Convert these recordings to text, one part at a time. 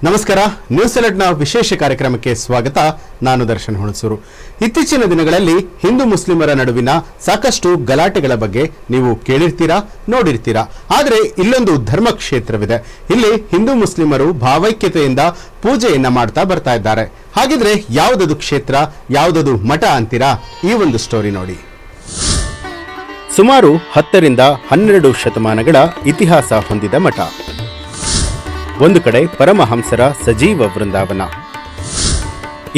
ನಮಸ್ಕಾರ. ನ್ಯೂಸ್ ಅಲರ್ಟ್ನ ವಿಶೇಷ ಕಾರ್ಯಕ್ರಮಕ್ಕೆ ಸ್ವಾಗತ. ನಾನು ದರ್ಶನ್ ಹುಣಸೂರು. ಇತ್ತೀಚಿನ ದಿನಗಳಲ್ಲಿ ಹಿಂದೂ ಮುಸ್ಲಿಮರ ನಡುವಿನ ಸಾಕಷ್ಟು ಗಲಾಟೆಗಳ ಬಗ್ಗೆ ನೀವು ಕೇಳಿರ್ತೀರಾ, ನೋಡಿರ್ತೀರಾ. ಆದರೆ ಇಲ್ಲೊಂದು ಧರ್ಮ ಕ್ಷೇತ್ರವಿದೆ. ಇಲ್ಲಿ ಹಿಂದೂ ಮುಸ್ಲಿಮರು ಭಾವೈಕ್ಯತೆಯಿಂದ ಪೂಜೆಯನ್ನ ಮಾಡ್ತಾ ಬರ್ತಾ ಇದ್ದಾರೆ. ಹಾಗಿದ್ರೆ ಯಾವುದದು ಕ್ಷೇತ್ರ, ಯಾವುದದು ಮಠ ಅಂತೀರಾ? ಈ ಒಂದು ಸ್ಟೋರಿ ನೋಡಿ. ಸುಮಾರು 10 ರಿಂದ 12 ಶತಮಾನಗಳ ಇತಿಹಾಸ ಹೊಂದಿದ ಮಠ. ಒಂದು ಕಡೆ ಪರಮಹಂಸರ ಸಜೀವ ವೃಂದಾವನ,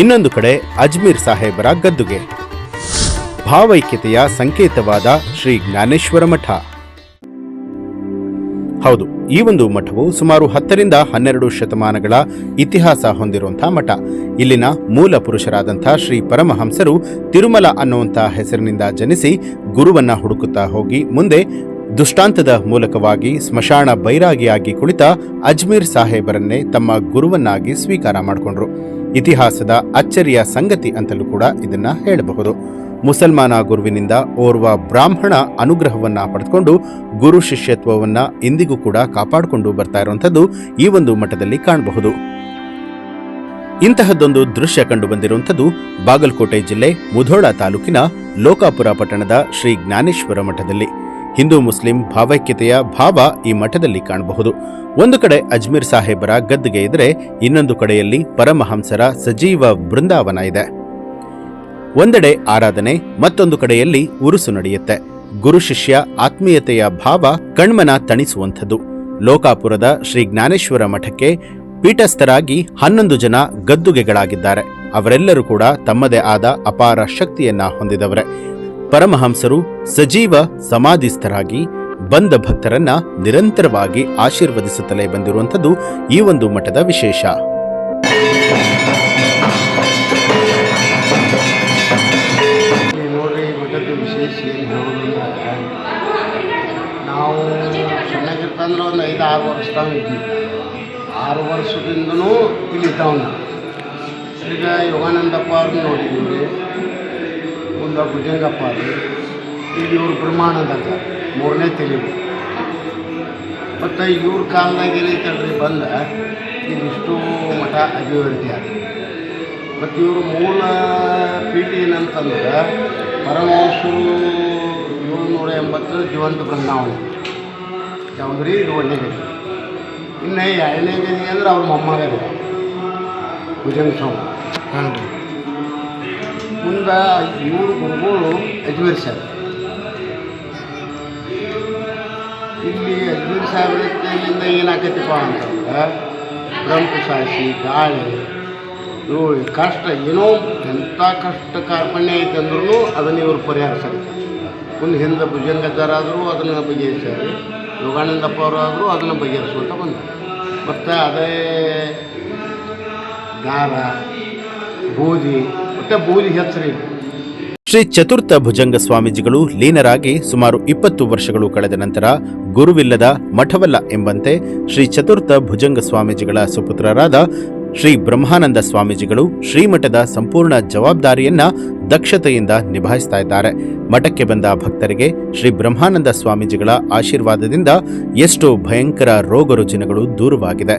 ಇನ್ನೊಂದು ಕಡೆ ಅಜ್ಮೀರ್ ಸಾಹೇಬರ ಗದ್ದುಗೆ, ಭಾವೈಕ್ಯತೆಯ ಸಂಕೇತವಾದ ಶ್ರೀ ಜ್ಞಾನೇಶ್ವರ ಮಠ. ಹೌದು, ಈ ಒಂದು ಮಠವು ಸುಮಾರು 10 ರಿಂದ 12 ಶತಮಾನಗಳ ಇತಿಹಾಸ ಹೊಂದಿರುವಂತಹ ಮಠ. ಇಲ್ಲಿನ ಮೂಲ ಪುರುಷರಾದಂಥ ಶ್ರೀ ಪರಮಹಂಸರು ತಿರುಮಲ ಅನ್ನುವಂಥ ಹೆಸರಿನಿಂದ ಜನಿಸಿ ಗುರುವನ್ನ ಹುಡುಕುತ್ತಾ ಹೋಗಿ ಮುಂದೆ ದುಷ್ಟಾಂತದ ಮೂಲಕವಾಗಿ ಸ್ಮಶಾನ ಬೈರಾಗಿಯಾಗಿ ಕುಳಿತ ಅಜ್ಮೀರ್ ಸಾಹೇಬರನ್ನೇ ತಮ್ಮ ಗುರುವನ್ನಾಗಿ ಸ್ವೀಕಾರ ಮಾಡಿಕೊಂಡ್ರು. ಇತಿಹಾಸದ ಅಚ್ಚರಿಯ ಸಂಗತಿ ಅಂತಲೂ ಕೂಡ ಇದನ್ನ ಹೇಳಬಹುದು. ಮುಸಲ್ಮಾನ ಗುರುವಿನಿಂದ ಓರ್ವ ಬ್ರಾಹ್ಮಣ ಅನುಗ್ರಹವನ್ನ ಪಡೆದುಕೊಂಡು ಗುರು ಶಿಷ್ಯತ್ವವನ್ನ ಇಂದಿಗೂ ಕೂಡ ಕಾಪಾಡಿಕೊಂಡು ಬರ್ತಾ ಇರುವಂಥದ್ದು ಈ ಒಂದು ಮಠದಲ್ಲಿ ಕಾಣಬಹುದು. ಇಂತಹದ್ದೊಂದು ದೃಶ್ಯ ಕಂಡು ಬಂದಿರುವಂಥದ್ದು ಬಾಗಲಕೋಟೆ ಜಿಲ್ಲೆ ಮುಧೋಳ ತಾಲೂಕಿನ ಲೋಕಾಪುರ ಪಟ್ಟಣದ ಶ್ರೀ ಜ್ಞಾನೇಶ್ವರ ಮಠದಲ್ಲಿ. ಹಿಂದೂ ಮುಸ್ಲಿಂ ಭಾವೈಕ್ಯತೆಯ ಭಾವ ಈ ಮಠದಲ್ಲಿ ಕಾಣಬಹುದು. ಒಂದು ಕಡೆ ಅಜ್ಮೀರ್ ಸಾಹೇಬರ ಗದ್ದುಗೆ ಇದ್ರೆ, ಇನ್ನೊಂದು ಕಡೆಯಲ್ಲಿ ಪರಮಹಂಸರ ಸಜೀವ ಬೃಂದಾವನ ಇದೆ. ಒಂದೆಡೆ ಆರಾಧನೆ, ಮತ್ತೊಂದು ಕಡೆಯಲ್ಲಿ ಉರುಸು ನಡೆಯುತ್ತೆ. ಗುರು ಶಿಷ್ಯ ಆತ್ಮೀಯತೆಯ ಭಾವ ಕಣ್ಮನ ತಣಿಸುವಂಥದ್ದು. ಲೋಕಾಪುರದ ಶ್ರೀ ಜ್ಞಾನೇಶ್ವರ ಮಠಕ್ಕೆ ಪೀಠಸ್ಥರಾಗಿ 11 ಜನ ಗದ್ದುಗೆಗಳಾಗಿದ್ದಾರೆ. ಅವರೆಲ್ಲರೂ ಕೂಡ ತಮ್ಮದೇ ಆದ ಅಪಾರ ಶಕ್ತಿಯನ್ನ ಹೊಂದಿದವರೇ. ಪರಮಹಂಸರು ಸಜೀವ ಸಮಾಧಿಸ್ಥರಾಗಿ ಬಂದ ಭಕ್ತರನ್ನ ನಿರಂತರವಾಗಿ ಆಶೀರ್ವದಿಸುತ್ತಲೇ ಬಂದಿರುವಂಥದ್ದು ಈ ಒಂದು ಮಠದ ವಿಶೇಷ. ನೋಡ್ರಿ, ಮಠದ ವಿಶೇಷ ಏನು ಹೇಳೋದಂದ್ರೆ, ನಾವು ಚೆನ್ನಾಗಿರ್ತಂದ್ರೆ ಒಂದು 5-6 ವರ್ಷ ತಾವು ಇದ್ವಿ. 6 ವರ್ಷದಿಂದನೂ ಇಲ್ಲಿ ಇದ್ದಾವ. ಈಗ ಯೋಗಾನಂದಪ್ಪ ಅವ್ರನ್ನ ನೋಡಿದ್ದೀವಿ, ಮುಂದೆ ಭುಜಂಗಪ್ಪ ಅವರು, ಈಗ ಇವ್ರು ಬ್ರಹ್ಮಾನಂದ ಅಂತ 3ನೇ ತಿಳಿವು. ಮತ್ತು ಇವ್ರ ಕಾಲದಾಗ ಏನೈತಲ್ರಿ ಬಂದ ಇದಿಷ್ಟು ಮಠ ಅಭಿವೃದ್ಧಿ ಆದ. ಮತ್ತು ಇವರು ಮೂಲ ಪೀಠ ಏನಂತಂದ್ರೆ ಪರಮಹಂಸರು 780 ಜೀವಂತ ಬೃಂದಾವನ. ಯಾವುದ್ರಿ ಇದು 1ನೇ ಗದಿ. ಇನ್ನು 2ನೇ ಗದಿ ಅಂದ್ರೆ ಅವ್ರ ಮೊಮ್ಮಗ ಭುಜಂಗ ಸ್ವಾಮಿ. ಹಾಂ ರೀ. ಮುಂದೆ ಇವರು ಗುರುಗಳು ಅಜ್ಮೀರ್ ಸಾಹೇಬ್. ಇಲ್ಲಿ ಅಜ್ಮೀರ್ ಸಾಹೇಬ್ರಿಂದ ಏನಾಕೈತಿಪ್ಪ ಅಂತಂದ್ರೆ ಬ್ರಹ್ಮಸಾಸಿ ಗಾಳಿ ಇವು ಕಷ್ಟ ಏನೋ ಎಂಥ ಕಷ್ಟ ಕಾರ್ಪಣ್ಯ ಐತೆ ಅಂದ್ರೂ ಅದನ್ನು ಇವರು ಪರಿಹರಿಸ್ತಾರೆ. ಮುಂದೆ ಹಿಂದೆ ಭುಜಂಗಜ್ಜರಾದರೂ ಅದನ್ನು ಬಗೆಹರಿಸ್ಯಾರೆ, ಯೋಗಾನಂದಪ್ಪ ಅವರು ಆದರೂ ಅದನ್ನು ಬಗೆಹರಿಸುವಂತ ಬಂದ. ಮತ್ತು ಅದೇ ದಾರ ಬೂದಿ ಬೂದಿ ಹೆಸರಿ. ಶ್ರೀ ಚತುರ್ಥ ಭುಜಂಗ ಸ್ವಾಮೀಜಿಗಳು ಲೀನರಾಗಿ ಸುಮಾರು 20 ವರ್ಷಗಳು ಕಳೆದ ನಂತರ ಗುರುವಿಲ್ಲದ ಮಠವಲ್ಲ ಎಂಬಂತೆ ಶ್ರೀ ಚತುರ್ಥ ಭುಜಂಗ ಸ್ವಾಮೀಜಿಗಳ ಸುಪುತ್ರರಾದ ಶ್ರೀ ಬ್ರಹ್ಮಾನಂದ ಸ್ವಾಮೀಜಿಗಳು ಶ್ರೀಮಠದ ಸಂಪೂರ್ಣ ಜವಾಬ್ದಾರಿಯನ್ನ ದಕ್ಷತೆಯಿಂದ ನಿಭಾಯಿಸ್ತಾ ಇದ್ದಾರೆ. ಮಠಕ್ಕೆ ಬಂದ ಭಕ್ತರಿಗೆ ಶ್ರೀ ಬ್ರಹ್ಮಾನಂದ ಸ್ವಾಮೀಜಿಗಳ ಆಶೀರ್ವಾದದಿಂದ ಎಷ್ಟೋ ಭಯಂಕರ ರೋಗ ರುಜಿನಗಳು ದೂರವಾಗಿದೆ.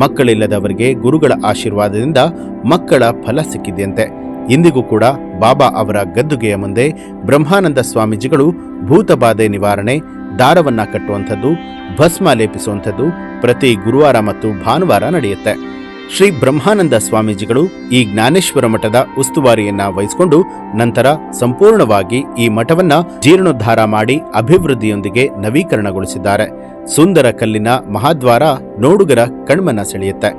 ಮಕ್ಕಳಿಲ್ಲದವರಿಗೆ ಗುರುಗಳ ಆಶೀರ್ವಾದದಿಂದ ಮಕ್ಕಳ ಫಲ ಸಿಕ್ಕಿದೆಯಂತೆ. ಇಂದಿಗೂ ಕೂಡ ಬಾಬಾ ಅವರ ಗದ್ದುಗೆಯ ಮುಂದೆ ಬ್ರಹ್ಮಾನಂದ ಸ್ವಾಮೀಜಿಗಳು ಭೂತಬಾಧೆ ನಿವಾರಣೆ, ದಾರವನ್ನ ಕಟ್ಟುವಂಥದ್ದು, ಭಸ್ಮ ಲೇಪಿಸುವಂಥದ್ದು ಪ್ರತಿ ಗುರುವಾರ ಮತ್ತು ಭಾನುವಾರ ನಡೆಯುತ್ತೆ. ಶ್ರೀ ಬ್ರಹ್ಮಾನಂದ ಸ್ವಾಮೀಜಿಗಳು ಈ ಜ್ಞಾನೇಶ್ವರ ಮಠದ ಉಸ್ತುವಾರಿಯನ್ನ ವಹಿಸಿಕೊಂಡು ನಂತರ ಸಂಪೂರ್ಣವಾಗಿ ಈ ಮಠವನ್ನ ಜೀರ್ಣೋದ್ಧಾರ ಮಾಡಿ ಅಭಿವೃದ್ಧಿಯೊಂದಿಗೆ ನವೀಕರಣಗೊಳಿಸಿದ್ದಾರೆ. ಸುಂದರ ಕಲ್ಲಿನ ಮಹಾದ್ವಾರ ನೋಡುಗರ ಕಣ್ಮನ ಸೆಳೆಯುತ್ತೆ.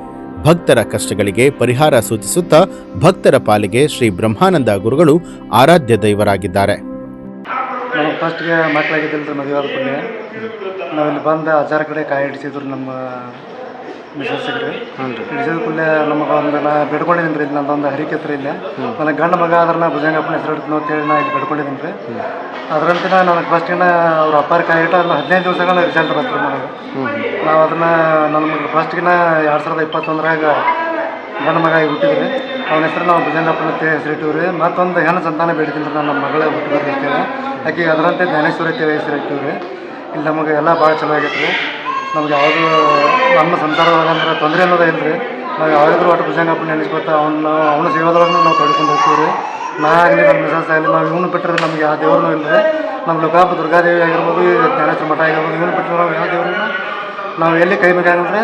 ಭಕ್ತರ ಕಷ್ಟಗಳಿಗೆ ಪರಿಹಾರ ಸೂಚಿಸುತ್ತಾ ಭಕ್ತರ ಪಾಲಿಗೆ ಶ್ರೀ ಬ್ರಹ್ಮಾನಂದ ಗುರುಗಳು ಆರಾಧ್ಯ ದೈವರಾಗಿದ್ದಾರೆ. ನಾವು ಫಸ್ಟ್ಗೆ ಮಕ್ಕಳಾಗಿದ್ದಿಲ್ಲ, ಮದುವೆ ಆದ ಕೂಡಲೇ ನಾವಿಲ್ಲಿ ಬಂದು ಅಜ್ಜಾರ ಕಡೆ ಕಾಯಿ ಹಿಡಿಸಿದ್ರು. ನಮ್ಮ ಮಿಸಸ್ಸಿಗೆ ಹಿಡಿಸಿದ ಕೂಡಲೇ ನಮಗೆ ಒಂದು ನಾ ಬಿಡ್ಕೊಂಡಿದ್ದೀನಿ ರೀ. ನಂದೊಂದು ಹರಿಕೆ ಹತ್ರ ಇಲ್ಲ, ನನಗೆ ಗಂಡು ಮಗ ಆದ್ರೆ ನಾ ಭುಜಂಗಪ್ಪನ ಹೆಸರು ಇಡ್ತೀನಿ ಅಂತೇಳಿ ನಾ ಇಲ್ಲಿ ಬಿಡ್ಕೊಂಡಿದ್ದೀನಿ ರೀ. ಅದರಂತೆ ನನಗೆ ಫಸ್ಟಿನ ಅವ್ರ ಅಪ್ಪಾರ ಕಾಯಿ ಇಟ್ಟು ಅದನ್ನ 15 ದಿವಸಗಳ ರಿಸಲ್ಟ್ ಬರ್ತೀವಿ ನನಗೆ. ನಾವು ಅದನ್ನು ನಮಗೆ ಫಸ್ಟಿಗಿನ 2021ರಾಗ ಗಂಡು ಮಗ ಹುಟ್ಟಿದ್ರಿ. ಅವನ ಹೆಸರು ನಾವು ಭುಜಂಗಪ್ಪನ ಹೆಸರಿಟ್ಟಿವಿ ರೀ. ಮತ್ತೊಂದು ಹೆಣ್ಣು ಸಂತಾನ ಬೇಡಿದ್ದೀನಿ ರೀ, ನಮ್ಮ ಮಗಳ ಹುಟ್ಟಿದ್ರು ಅಂತೇಳಿ. ಆಕೆ ಅದರಂತೆ ಜ್ಞಾನೇಶ್ವರಿ ಹೆಸರು ಇಟ್ಟಿವಿ ರೀ. ಇಲ್ಲಿ ನಮಗೆ ಎಲ್ಲ ಭಾಳ ಚಲೋ ಆಗೈತೆ ರೀ. ನಮ್ಗೆ ಯಾವುದು ನಮ್ಮ ಸಂಸಾರದಾಗ ತೊಂದರೆ ಅನ್ನೋದೇ ಇಲ್ಲ ರೀ. ನಾವು ಯಾವಾಗಾದ್ರೂ ಒಟ್ಟು ಭುಜಂಗಪ್ಪನ ನೆನೆಸ್ಕೊತ ಅವನ ಸೇವಾದೊಳಗೆ ನಾವು ತೊಡ್ಕೊಂಡು ಹೋಗ್ತೀವಿ ರೀ. ನಾ ಆಗಲಿ ನಮ್ಮ ಮಿಸಸ್ ಆಗಲಿ ನಾವು ಇವನು ಬಿಟ್ಟರೆ ನಮಗೆ ಯಾವ ದೇವ್ರನ್ನೂ ಇಲ್ಲ ರೀ. ನಮ್ಮ ಲೋಕಾಪುರ ದುರ್ಗಾದೇವಿ ಆಗಿರ್ಬೋದು, ಜ್ಞಾನೇಶ್ವರ ಮಠ ಆಗಿರ್ಬೋದು, ಇವನು ಬಿಟ್ಟರೆ ನಾವು ಯಾವ ದೇವ್ರನ್ನ ನಾವು ಎಲ್ಲಿ ಕೈ ಮುಗಿಯಾಗಂದ್ರೆ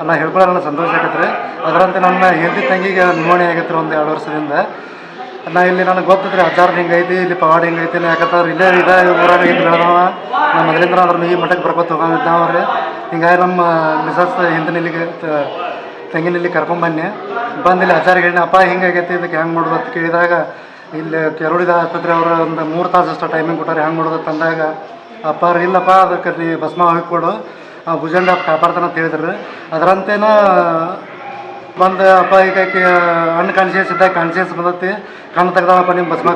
ನಾ ಹೇಳ್ಕೊಳ್ಳೋ ನನಗೆ ಸಂತೋಷ ಆಗತ್ತೆ ರೀ. ಅದರಂತೆ ನನ್ನ ಹೆಂಡತಿ ತಂಗಿಗೆ ನಿಮೋಣಿ ಆಗೈತೆ ರೀ 1-2 ವರ್ಷದಿಂದ. ನಾ ಇಲ್ಲಿ ನನಗೆ ಗೊತ್ತಿದ್ರಿ ಅಜ್ಜಾರ್ ಹಿಂಗೈತಿ, ಇಲ್ಲಿ ಪವಾಡ ಹಿಂಗೈತಿ. ಯಾಕಂದ್ರೆ ಇಲ್ಲೇ ಊರಾಗ ಇದು ಬೆಳೆದವ. ನಮ್ಮ ಮೊದಲಿಂದ ಅದ್ರ ಈ ಮಠಕ್ಕೆ ಬರ್ಕೊತ ಹೋಗಿದ್ದಾವ ರೀ. ಹಿಂಗಾಗಿ ನಮ್ಮ ಮಿಸಸ್ ಹಿಂದಿನಿಲ್ಲಿಗೆ ತಂಗಿನಲ್ಲಿ ಕರ್ಕೊಂಬನ್ನಿ. ಬಂದು ಇಲ್ಲಿ ಅಜ್ಜಾರಿಗೆ ಹೇಳಿ, ಅಪ್ಪ ಹಿಂಗಾಗೈತಿ, ಇದಕ್ಕೆ ಹೆಂಗೆ ಮಾಡೋದು ಅಂತ ಕೇಳಿದಾಗ, ಇಲ್ಲಿ ಕೆರೋಡಿದ ಆಸ್ಪತ್ರೆ ಅವರು ಒಂದು 3 ತಾಸು ಅಷ್ಟು ಟೈಮಿಂಗ್ ಕೊಟ್ಟಾರೆ ಹೆಂಗೆ ಮಾಡೋದು ಅಂದಾಗ, ಅಪ್ಪ ಇಲ್ಲಪ್ಪ ಅದಕ್ಕೆ ನೀ ಭಸ್ಮ ಹಾಕಿಕೊಡು, ಭುಜಂಗ ಕಾಪಾಡ್ತಾನೆ ಅಂತ ಹೇಳಿದ್ರು. ಅದರಂತೆನ ಬಂದು ಅಪ್ಪ ಈಗ ಅನ್ಕಾನ್ಶಿಯಸ್ ಇದ್ದಾಗ ಕಾನ್ಶಿಯಸ್ ಬಂದತಿ, ಕಣ್ಣು ತೆಗ್ದಾಳಪ್ಪ ನಿಮ್ಮ ಭಸ್ಮ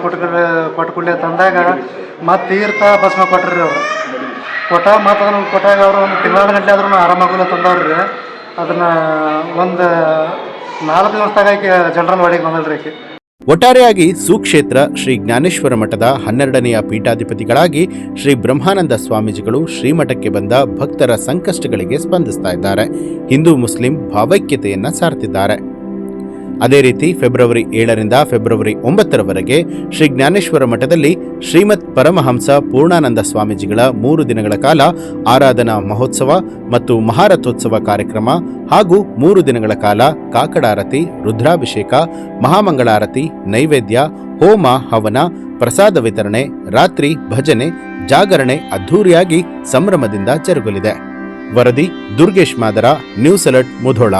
ಕೊಟ್ಕೊಡ್ಲಿ ಅಂತಂದಾಗ ಮತ್ತು ತೀರ್ಥ ಭಸ್ಮ ಕೊಟ್ರಿ ಅವರು. ಮತ್ತು ಅದನ್ನು ಕೊಟ್ಟಾಗ ಅವರು ಒಂದು ತಿಂಗಳ ಗಂಟೆ ಆದ್ರೂ ಆರಾಮಾಗಲ್ಲ ತಂದವ್ರಿ. ಅದನ್ನು ಒಂದು 4 ದಿವಸದಾಗ ಆಕೆ ಜನರಲ್ ವಾರ್ಡಿಗೆ ಬಂದಲ್ರಿ ಆಕೆ. ಒಟ್ಟಾರೆಯಾಗಿ ಸುಕ್ಷೇತ್ರ ಶ್ರೀ ಜ್ಞಾನೇಶ್ವರ ಮಠದ 12ನೆಯ ಪೀಠಾಧಿಪತಿಗಳಾಗಿ ಶ್ರೀ ಬ್ರಹ್ಮಾನಂದ ಸ್ವಾಮೀಜಿಗಳು ಶ್ರೀಮಠಕ್ಕೆ ಬಂದ ಭಕ್ತರ ಸಂಕಷ್ಟಗಳಿಗೆ ಸ್ಪಂದಿಸ್ತಾ ಇದ್ದಾರೆ. ಹಿಂದೂ ಮುಸ್ಲಿಂ ಭಾವೈಕ್ಯತೆಯನ್ನ ಸಾರ್ತಿದ್ದಾರೆ. ಅದೇ ರೀತಿ ಫೆಬ್ರವರಿ 7ರಿಂದ ಫೆಬ್ರವರಿ 9ರವರೆಗೆ ಶ್ರೀ ಜ್ಞಾನೇಶ್ವರ ಮಠದಲ್ಲಿ ಶ್ರೀಮತ್ ಪರಮಹಂಸ ಪೂರ್ಣಾನಂದ ಸ್ವಾಮೀಜಿಗಳ 3 ದಿನಗಳ ಕಾಲ ಆರಾಧನಾ ಮಹೋತ್ಸವ ಮತ್ತು ಮಹಾರಥೋತ್ಸವ ಕಾರ್ಯಕ್ರಮ ಹಾಗೂ 3 ದಿನಗಳ ಕಾಲ ಕಾಕಡಾರತಿ, ರುದ್ರಾಭಿಷೇಕ, ಮಹಾಮಂಗಳಾರತಿ, ನೈವೇದ್ಯ, ಹೋಮ ಹವನ, ಪ್ರಸಾದ ವಿತರಣೆ, ರಾತ್ರಿ ಭಜನೆ, ಜಾಗರಣೆ ಅದ್ಧೂರಿಯಾಗಿ ಸಂಭ್ರಮದಿಂದ ಜರುಗಲಿದೆ. ವರದಿ ದುರ್ಗೇಶ್ ಮಾದರ, ನ್ಯೂಸ್ ಅಲರ್ಟ್, ಮುಧೋಳ.